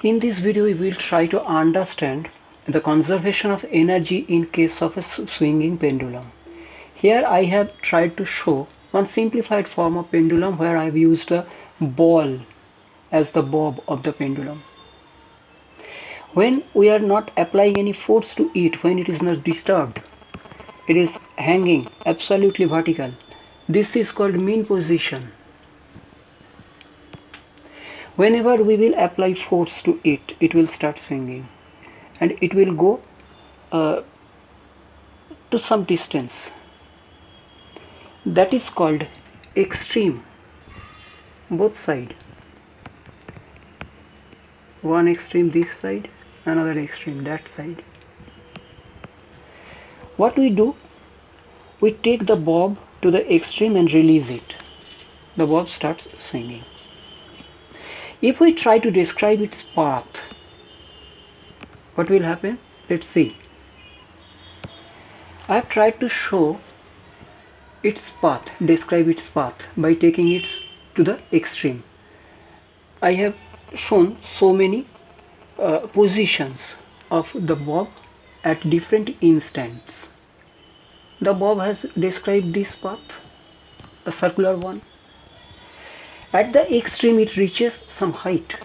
In this video, we will try to understand the conservation of energy in case of a swinging pendulum. Here I have tried to show one simplified form of pendulum where I have used a ball as the bob of the pendulum. When we are not applying any force to it, when it is not disturbed, it is hanging absolutely vertical. This is called mean position. Whenever we will apply force to it, it will start swinging and it will go to some distance. That is called extreme, both sides. One extreme this side, another extreme that side. What we do, we take the bob to the extreme and release it. The bob starts swinging. If we try to describe its path, what will happen? Let's see. I have tried to show its path, describe its path by taking it to the extreme. I have shown so many positions of the bob at different instants. The bob has described this path, a circular one. At the extreme it reaches some height.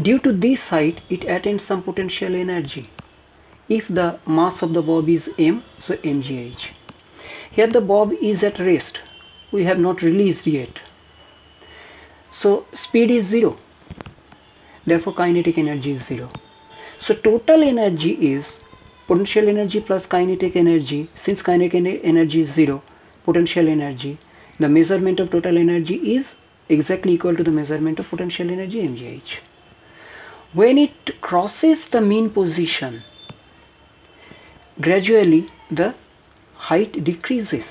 Due to this height it attains some potential energy. If the mass of the bob is m, so mgh. Here the bob is at rest. We have not released yet. So speed is 0. Therefore kinetic energy is 0. So total energy is potential energy plus kinetic energy. Since kinetic energy is 0, potential energy, the measurement of total energy is exactly equal to the measurement of potential energy mgh. When it crosses the mean position, gradually the height decreases.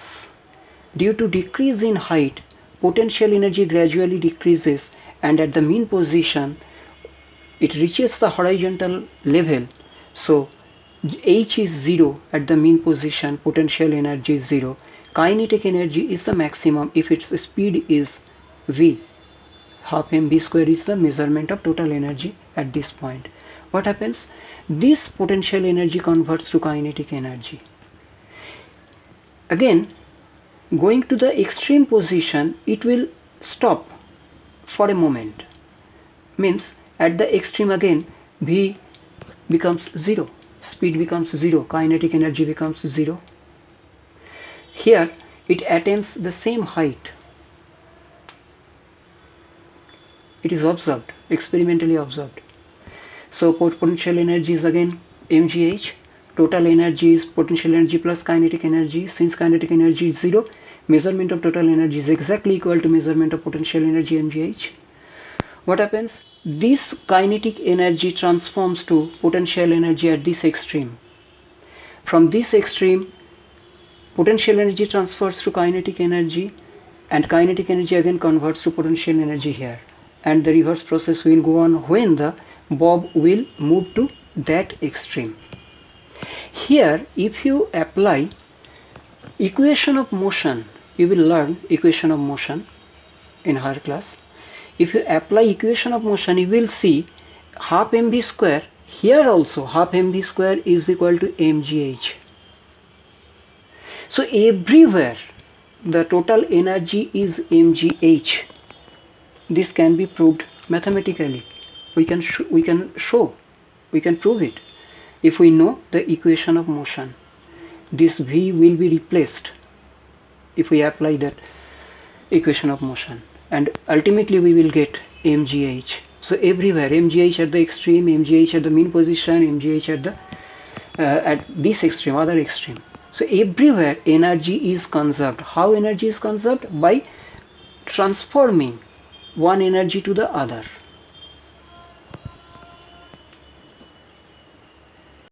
Due to decrease in height, potential energy gradually decreases and at the mean position it reaches the horizontal level. So h is 0 at the mean position, potential energy is 0. Kinetic energy is the maximum if its speed is v. Half mv square is the measurement of total energy at this point. What happens? This potential energy converts to kinetic energy. Again, going to the extreme position, it will stop for a moment. Means at the extreme again v becomes 0, speed becomes 0, kinetic energy becomes 0. Here it attains the same height. It is observed, experimentally observed. So potential energy is again mgh. Total energy is potential energy plus kinetic energy. Since kinetic energy is 0, measurement of total energy is exactly equal to measurement of potential energy mgh. What happens? This kinetic energy transforms to potential energy at this extreme. From this extreme, potential energy transfers to kinetic energy and kinetic energy again converts to potential energy here. And the reverse process will go on when the bob will move to that extreme. Here, if you apply equation of motion, you will learn equation of motion in higher class. If you apply equation of motion, you will see half mv square. Here also half mv square is equal to mgh. So everywhere the total energy is mgh. This can be proved mathematically. We can prove it. If we know the equation of motion, this v will be replaced if we apply that equation of motion, and ultimately we will get mgh. So everywhere mgh at the extreme, mgh at the mean position, mgh at the at this extreme, other extreme. So everywhere energy is conserved. How energy is conserved? By transforming one energy to the other.